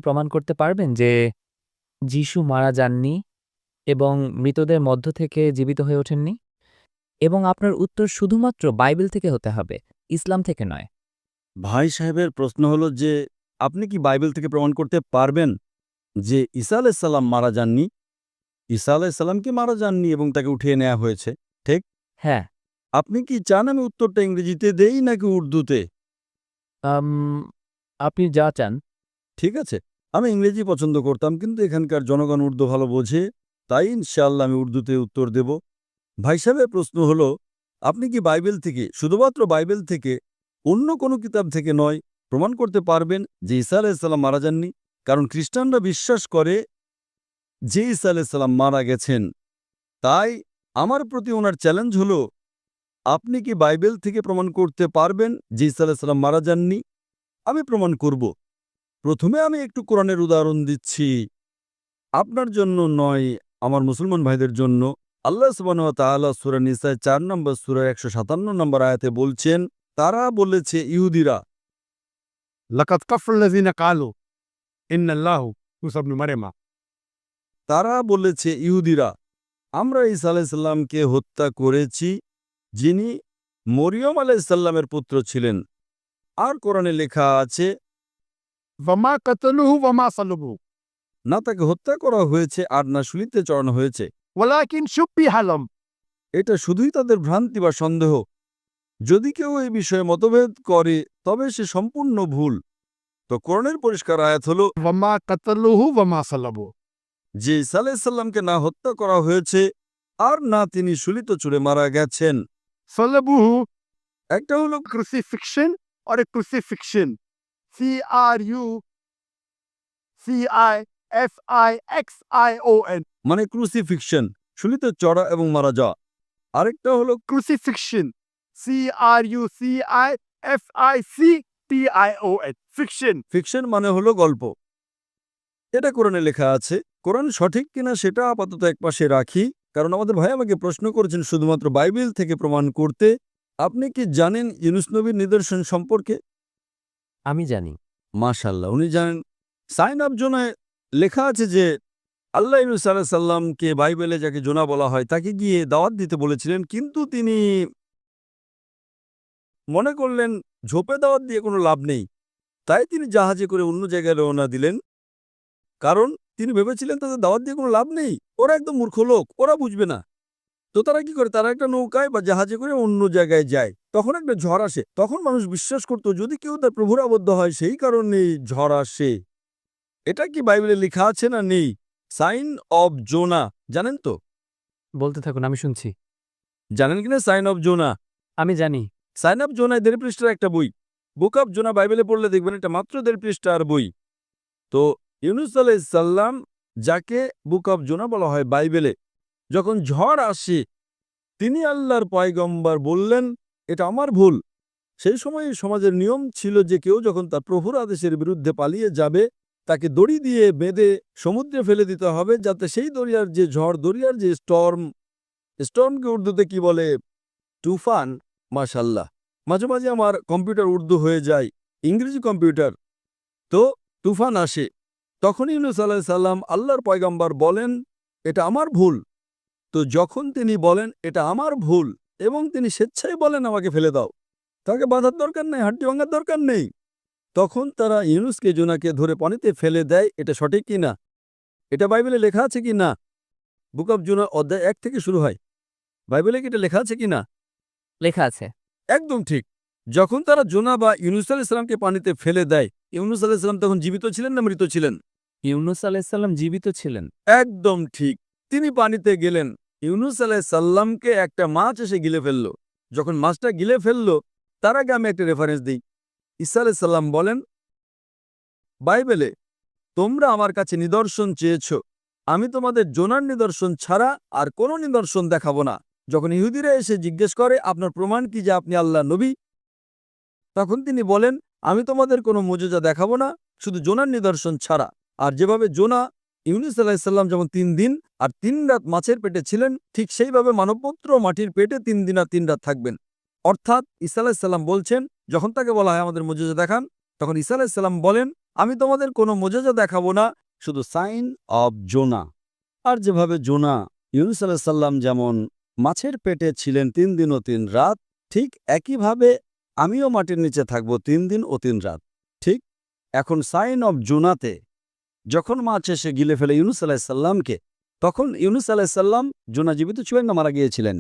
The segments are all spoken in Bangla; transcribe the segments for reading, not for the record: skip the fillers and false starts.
প্রমাণ করতে পারবেন যে যিশু মারা যাননি এবং মৃতদের মধ্য থেকে জীবিত হয়ে ওঠেননি? এবং আপনার উত্তর শুধুমাত্র বাইবেল থেকে হতে হবে, ইসলাম থেকে নয়। ভাই সাহেবের প্রশ্ন হলো যে আপনি কি বাইবেল থেকে প্রমাণ করতে পারবেন যে ঈসা আলাইসাল্লাম মারা যাননি? ঈসা আলাইসাল্লামকে মারা যাননি এবং তাকে উঠিয়ে নেওয়া হয়েছে, ঠিক? হ্যাঁ। আপনি কি চান আমি উত্তরটা ইংরেজিতে দেই নাকি উর্দুতে? আম আপনি যা চান। ঠিক আছে, আমি ইংরেজি পছন্দ করতাম, কিন্তু এখানকার জনগণ উর্দু ভালো বোঝে, তাই ইনশাআল্লাহ আমি উর্দুতে উত্তর দেব। ভাই সাহেবের প্রশ্ন হলো, আপনি কি বাইবেল থেকে, শুধুমাত্র বাইবেল থেকে, অন্য কোনো কিতাব থেকে নয়, প্রমাণ করতে পারবেন যে ঈসা আলাইসাল্লাম মারা যাননি? কারণ খ্রিস্টানরা বিশ্বাস করে যে ঈসা আলাইসাল্লাম মারা গেছেন। তাই আমার প্রতি ওনার চ্যালেঞ্জ হলো, আপনি কি বাইবেল থেকে প্রমাণ করতে পারবেন যে ঈসা আলাইসাল্লাম মারা যাননি? আমি প্রমাণ করব। প্রথমে আমি একটু কোরআনের উদাহরণ দিচ্ছি, আপনার জন্য নয়, আমার মুসলমান ভাইদের জন্য। আল্লাহ সুবহানাহু ওয়া তাআলা সূরা নিসায় ৪ নম্বর সূরা ১৫৭ নম্বর আয়াতে বলছেন, তারা বলেছে ইহুদিরা, লাকাদ কাফারাল্লাযীনা ক্বালু ইন্নাল্লাহু ঈসা ইবনে মারইয়াম। তারা বলেছে ইহুদিরা, আমরা ঈসা আলাইহিস সালামকে হত্যা করেছি, যিনি মরিয়ম আলাইহিস সালামের পুত্র ছিলেন। আর কোরআনে লেখা আছে, ওয়ামা কাতালুহু ওয়ামা সালাবুহু না তাকে হত্যা করা হয়েছে আর না শুলিতে চড়ানো হয়েছে। ওয়ালাকিন শুব্বিহা লাহুম। এটা শুধুই তাদের ভ্রান্তি বা সন্দেহ। যদি কেউ এই বিষয়ে মতভেদ করে তবে সে সম্পূর্ণ ভুল। তো কোরআনের পরিষ্কার আয়াত হলো ওয়ামা কাতালুহু ওয়ামা সালাবুহু। যে ঈসা আলাইহিস সালামকে না হত্যা করা হয়েছে আর না তিনি শুলিত চুড়ে মারা গেছেন। সালাবুহু একটা হলো crucifixion or a crucifixion. CRUCIFIXION. মানে ক্রুসিফিকশন, শুলিতে চড়া এবং মারা যাওয়া। আরেকটা হলো Crucifixion. CRUCIFICTION. Fiction. ফিকশন, মানে হলো গল্প। এটা কোরআনে লেখা আছে। কোরআন সঠিক কিনা সেটা আপাতত একপাশে রাখি, কারণ আমাদের ভাই আমাকে প্রশ্ন করেছেন শুধুমাত্র বাইবেল থেকে প্রমাণ করতে। আপনি কি জানেন ইউনুস নবীর নিদর্শন সম্পর্কে? আমি জানি। মাশাআল্লাহ, উনি জানেন। সাইন অফ জোনায় লেখা আছে যে আল্লাহ ইউনুস আলাইহিস সালামকে, বাইবেলে যাকে জোনা বলা হয়, তাকে গিয়ে দাওয়াত দিতে বলেছিলেন, কিন্তু তিনি মনে করলেন ঝোপে দাওয়াত দিয়ে কোনো লাভ নেই। তাই তিনি জাহাজে করে অন্য জায়গায় রওনা দিলেন, কারণ তিনি ভেবেছিলেন তাদের দাওয়াত দিয়ে কোনো লাভ নেই, ওরা একদম মূর্খ লোক, ওরা বুঝবে না। তো তারা কি করে, তারা একটা নৌকায় বা জাহাজে করে অন্য জায়গায় যায়। তখন একটা ঝড় আসে। তখন মানুষ বিশ্বাস করত যদি কেউ তার প্রভুর আবদ্ধ হয় সেই কারণেই ঝড় আসে। এটা কি বাইবেলে লেখা আছে না নেই? সাইন অফ জোনা জানেন তো? বলতে থাকুন, আমি শুনছি। জানেন কিনা সাইন অফ জোনা? আমি জানি। সাইন অফ জোনায় ১.৫ পৃষ্ঠার একটা বই। বুক অফ জোনা বাইবেলে পড়লে দেখবেন এটা মাত্র ১.৫ পৃষ্ঠার বই। তো ইউনুস আলাইহিস সালাম, যাকে বুক অফ জোনা বলা হয় বাইবেলে, যখন ঝড় আসে তিনি আল্লাহর পয়গম্বর বললেন, এটা আমার ভুল। সেই সময় সমাজের নিয়ম ছিল যে কেউ যখন তার প্রভুর আদেশের বিরুদ্ধে পালিয়ে যাবে তাকে দড়ি দিয়ে বেঁধে সমুদ্রে ফেলে দিতে হবে, যাতে সেই দরিয়ার যে ঝড়, দরিয়ার যে স্টর্মকে উর্দুতে কি বলে? তুফান। মাশাল্লাহ, মাঝে মাঝে আমার কম্পিউটার উর্দু হয়ে যায়, ইংরেজি কম্পিউটার। তো তুফান আসে, তখন ইউনুস আলাইহিস সালাম আল্লাহর পয়গম্বর বলেন, এটা আমার ভুল। তো যখন তিনি বলেন এটা আমার ভুল এবং তিনি স্বেচ্ছায় বলেন আমাকে ফেলে দাও, তাকে বাঁধার দরকার নেই, হাড্ডি ভাঙার দরকার নেই, তখন তারা ইউনুসকে, জোনাকে ধরে পানিতে ফেলে দেয়। এটা সঠিক কি না? এটা বাইবেলে লেখা আছে কি না? বুক অফ জোনা অধ্যায় ১ থেকে শুরু হয়। বাইবেলে কি এটা লেখা আছে কি না? লেখা আছে। একদম ঠিক। যখন তারা জোনা বা ইউনুস আলাইহিস সালামকে পানিতে ফেলে দেয়, ইউনুস আলাইহিস সালাম তখন জীবিত ছিলেন না মৃত ছিলেন? ইউনুস আলাইহিস সালাম জীবিত ছিলেন। একদম ঠিক। তিনি পানিতে গেলেন, ইউনুস আলাইহিস সালামকে একটা মাছ এসে গিলে ফেলল। যখন মাছটা গিলে ফেলল, তার আগে আমি একটা রেফারেন্স দিই। ঈসা আলাইহিস সালাম বলেন বাইবেলে, তোমরা আমার কাছে নিদর্শন চেয়েছ, আমি তোমাদের জোনার নিদর্শন ছাড়া আর কোনো নিদর্শন দেখাবো না। যখন ইহুদিরা এসে জিজ্ঞেস করে আপনার প্রমাণ কি যে আপনি আল্লাহ নবী, তখন তিনি বলেন আমি তোমাদের কোনো মুজিজা দেখাবো না, শুধু জোনার নিদর্শন ছাড়া। আর যেভাবে জোনা, ইউনুস আলাইহিস সালাম যেমন ৩ দিন আর ৩ রাত মাছের পেটে ছিলেন, ঠিক সেইভাবে মানবপুত্র মাটির পেটে ৩ দিন আর ৩ রাত থাকবেন। অর্থাৎ ঈসা আলাইহিস সালাম বলছেন, যখন তাকে বলা হয় আমাদের মুজিজা দেখান, তখন ঈসা আলাইহিস সালাম বলেন আমি তোমাদের কোনো মোজেজা দেখাবো না, শুধু সাইন অব জোনা। আর যেভাবে জোনা ইউনুস আলাইহিস সালাম যেমন মাছের পেটে ছিলেন 3 দিন ও 3 রাত, ঠিক একইভাবে আমিও মাটির নিচে থাকব 3 দিন ও 3 রাত। ঠিক এখন সাইন অব জোনাতে যখন মাছ এসে গিলে ফেলে ইউনুস আলাইহিস সালামকে, তখন ইউনুস আলাইহিস সালাম জোনা জীবিত ছিলেন না মারা গিয়েছিলেন?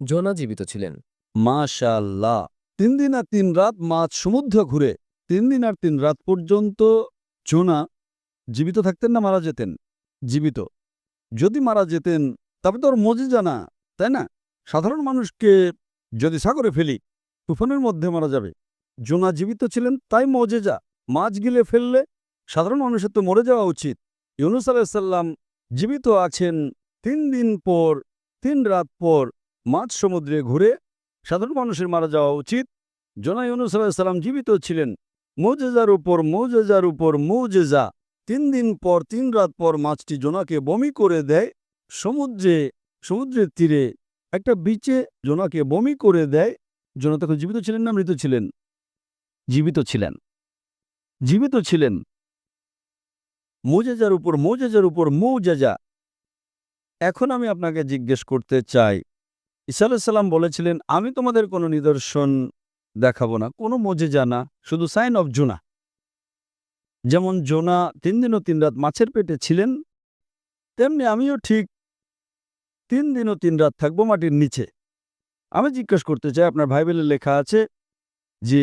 জোনা জীবিত ছিলেন। মাশাআল্লাহ। 3 দিন আর 3 রাত মাছ সমুদ্র ঘুরে 3 দিন আর 3 রাত পর্যন্ত জোনা জীবিত থাকতেন না মারা যেতেন? জীবিত। যদি মারা যেতেন তবে তো ওর মজিজা না, তাই না? সাধারণ মানুষকে যদি সাগরে ফেলি তুফানের মধ্যে মারা যাবে, জোনা জীবিত ছিলেন তাই মজেজা। মাছ গিলে ফেললে সাধারণ মানুষের তো মরে যাওয়া উচিত। ইউনুস আলাইহিস সালাম জীবিত আছেন 3 দিন পর 3 রাত পর মাছ সমুদ্রে ঘুরে, সাধারণ মানুষের মারা যাওয়া উচিত। জোনা ইউনুস আলাইহিস সালাম জীবিত ছিলেন মুজেজার উপর মুজেজার উপর মুজেজা। 3 দিন পর 3 রাত পর মাছটি জোনাকে বমি করে দেয় সমুদ্রের তীরে একটা বিচে জোনাকে বমি করে দেয়। জোনা তখন জীবিত ছিলেন না মৃত ছিলেন? জীবিত ছিলেন। জীবিত ছিলেন। মুজেজার উপর মুজেজার উপর মুজেজা। এখন আমি আপনাকে জিজ্ঞেস করতে চাই, ঈসা আলাইহিস সালাম বলেছিলেন আমি তোমাদের কোনো নিদর্শন দেখাবো না, কোনো মুজেজা না, শুধু সাইন অফ জোনা। যেমন জোনা 3 দিন ও 3 রাত মাছের পেটে ছিলেন, তেমনি আমিও ঠিক 3 দিন ও 3 রাত থাকবো মাটির নিচে। আমি জিজ্ঞেস করতে চাই, আপনার বাইবেলে লেখা আছে যে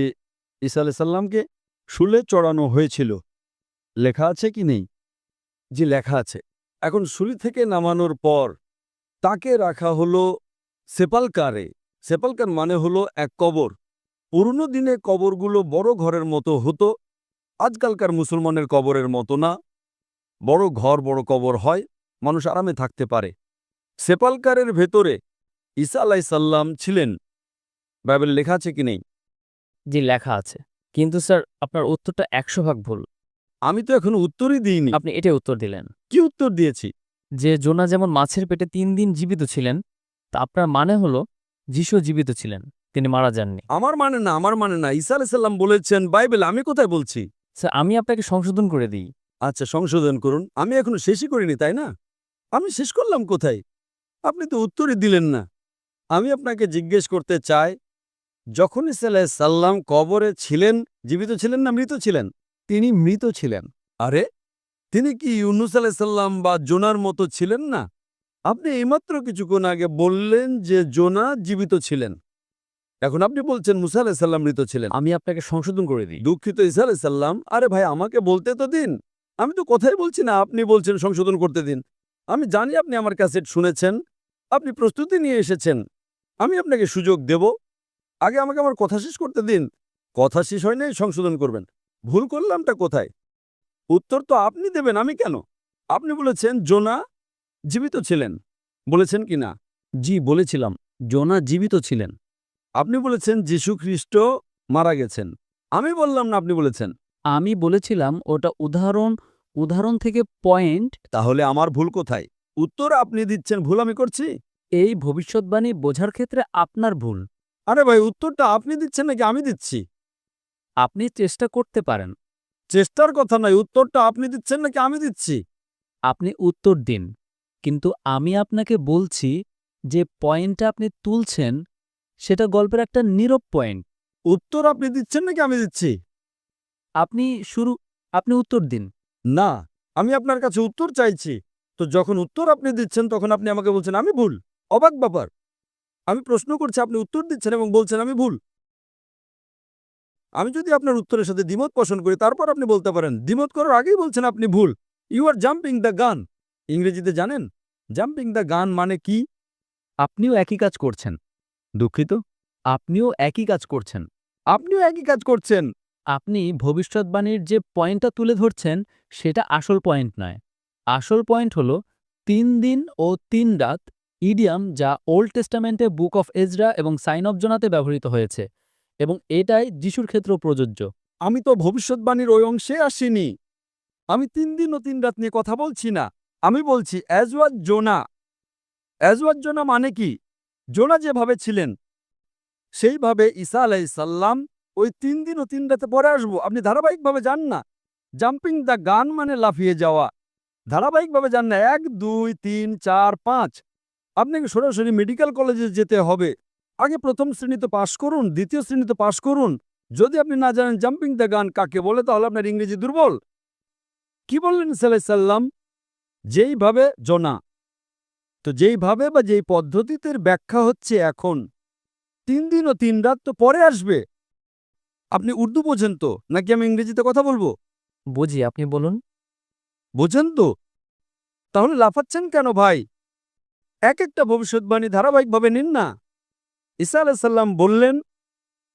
ঈসা আলাইহিস সালামকে শুলে চড়ানো হয়েছিল, লেখা আছে কি নেই? জি, লেখা আছে। এখন শুলি থেকে নামানোর পর তাকে রাখা হলো সেপালকারে। সেপালকার মানে হলো এক কবর। পুরনো দিনে কবরগুলো বড় ঘরের মতো হতো, আজকালকার মুসলমানের কবরের মতো না। বড় ঘর বড় কবর হয়, মানুষ আরামে থাকতে পারে। সেপালকারের ভেতরে ঈসা আলাইহিস সালাম ছিলেন, বাইবেলে লেখা আছে কি নেই? জি, লেখা আছে। কিন্তু স্যার আপনার উত্তরটা 100% ভুল। আমি তো এখনো উত্তরই দিইনি। আপনি এটাই উত্তর দিলেন কি উত্তর দিয়েছি? যে জোনা যেমন মাছের পেটে 3 দিন জীবিত ছিলেন, তা আপনার মানে হলো যিশু জীবিত ছিলেন, তিনি মারা যাননি। আমার মানে না, ঈসা আলাইহিস সালাম বলেছেন বাইবেল, আমি কোথায় বলছি? স্যার আমি আপনাকে সংশোধন করে দিই। আচ্ছা, সংশোধন করুন। আমি এখনো শেষই করিনি, তাই না? আমি শেষ করলাম কোথায়? আপনি তো উত্তরই দিলেন না। আমি আপনাকে জিজ্ঞেস করতে চাই, যখন ঈসা আলাইহিস সালাম কবরে ছিলেন, জীবিত ছিলেন না মৃত ছিলেন? তিনি মৃত ছিলেন। আরে, তিনি কি ইউনুস আলাইহিস সালাম বা জোনার মতো ছিলেন না? আপনি এইমাত্র কিছুক্ষণ আগে বললেন যে জোনা জীবিত ছিলেন, এখন আপনি বলছেন মুসা আলাইহিস সালাম মৃত ছিলেন। আমি আপনাকে সংশোধন করে দিই। দুঃখিত ঈসা আলাইহিস সালাম। আরে ভাই, আমাকে বলতে তো দিন। আমি তো কথাই বলছি না, আপনি বলছেন সংশোধন করতে দিন। আমি জানি আপনি আমার ক্যাসেট শুনেছেন, আপনি প্রস্তুতি নিয়ে এসেছেন। আমি আপনাকে সুযোগ দেব, আগে আমাকে আমার কথা শেষ করতে দিন। কথা শেষ হয় নাই সংশোধন করবেন। ভুল করলামটা কোথায়? উত্তর তো আপনি দেবেন, আমি কেন? আপনি বলেছেন জোনা জীবিত ছিলেন, বলেছেন কি না? জি, বলেছিলাম জোনা জীবিত ছিলেন। আপনি বলেছেন যীশু খ্রিস্ট মারা গেছেন। আমি বললাম না, আপনি বলেছেন। আমি বলেছিলাম ওটা উদাহরণ থেকে পয়েন্ট। তাহলে আমার ভুল কোথায়? উত্তর আপনি দিচ্ছেন, ভুল আমি করছি? এই ভবিষ্যৎবাণী বোঝার ক্ষেত্রে আপনার ভুল। আরে ভাই, উত্তরটা আপনি দিচ্ছেন নাকি আমি দিচ্ছি? আপনি চেষ্টা করতে পারেন। চেষ্টার কথা নয়, উত্তরটা আপনি দিচ্ছেন নাকি আমি দিচ্ছি? আপনি উত্তর দিন, কিন্তু আমি আপনাকে বলছি যে পয়েন্টটা আপনি তুলছেন সেটা গল্পের একটা নীরব পয়েন্ট। উত্তর আপনি দিচ্ছেন নাকি আমি দিচ্ছি? আপনি উত্তর দিন। না, আমি আপনার কাছে উত্তর চাইছি। তো যখন উত্তর আপনি দিচ্ছেন তখন আপনি আমাকে বলছেন আমি ভুল। অবাক ব্যাপার। আমি প্রশ্ন করছি, আপনি উত্তর দিচ্ছেন এবং বলছেন আমি ভুল। আমি যদি আপনার উত্তরের সাথে দ্বিমত পোষণ করি, তারপর আপনি বলতে পারেন। দ্বিমত করার আগেই বলছেন আপনি ভুল। You R jumping the gun. ইংরেজিতে জানেন জাম্পিং দ্য গান মানে কি? আপনিও একই কাজ করছেন। দুঃখিত, আপনিও একই কাজ করছেন। আপনিও একই কাজ করছেন। আপনি ভবিষ্যৎবাণীর যে পয়েন্টটা তুলে ধরছেন সেটা আসল পয়েন্ট নয়। আসল পয়েন্ট হলো 3 দিন ও 3 রাত ইডিয়াম, যা ওল্ড টেস্টামেন্টে বুক অফ এজরা এবং সাইন অফ জোনাতে ব্যবহৃত হয়েছে, এবং এটাই যিশুর ক্ষেত্রেও প্রযোজ্য। আমি তো ভবিষ্যৎবাণীর ওই অংশে আসিনি। আমি 3 দিন ও 3 রাত নিয়ে কথা বলছি না। আমি বলছি অ্যাজ জোনা। অ্যাজ জোনা মানে কি? জোনা যেভাবে ছিলেন সেইভাবে ঈসা আলাইহিস সালাম ওই 3 দিন ও 3 রাতে পরে আসবো। আপনি ধারাবাহিকভাবে যান না। জাম্পিং দ্য গান মানে লাফিয়ে যাওয়া। ধারাবাহিকভাবে যান না 1 2 3 4 5। আপনাকে সরাসরি মেডিকেল কলেজে যেতে হবে। আগে প্রথম শ্রেণীতে পাশ করুন, দ্বিতীয় শ্রেণীতে পাশ করুন। যদি আপনি না জানেন জাম্পিং দ্য গান কাকে বলে, তাহলে আপনার ইংরেজি দুর্বল। কি বললেন সাল্লাম? যেইভাবে জোনা। তো যেইভাবে বা যেই পদ্ধতিতে ব্যাখ্যা হচ্ছে এখন 3 দিন ও 3 রাত তো পরে আসবে। আপনি উর্দু বোঝেন তো, নাকি আমি ইংরেজিতে কথা বলবো? বুঝি, আপনি বলুন। বোঝেন তো? তাহলে লাফাচ্ছেন কেন ভাই? এক একটা ভবিষ্যৎবাণী ধারাবাহিকভাবে নিন না। ঈসা আলাইহিস সালাম বললেন,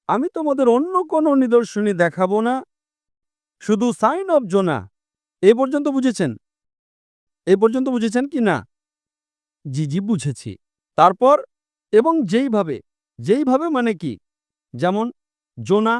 আমি তোমাদের অন্য কোনো নিদর্শনী দেখাবো না, শুধু সাইন অফ জোনা। এ পর্যন্ত বুঝেছেন? এ পর্যন্ত বুঝেছেন কি না? জি বুঝেছি। তারপর এবং যেইভাবে, যেইভাবে মানে কি? যেমন জোনা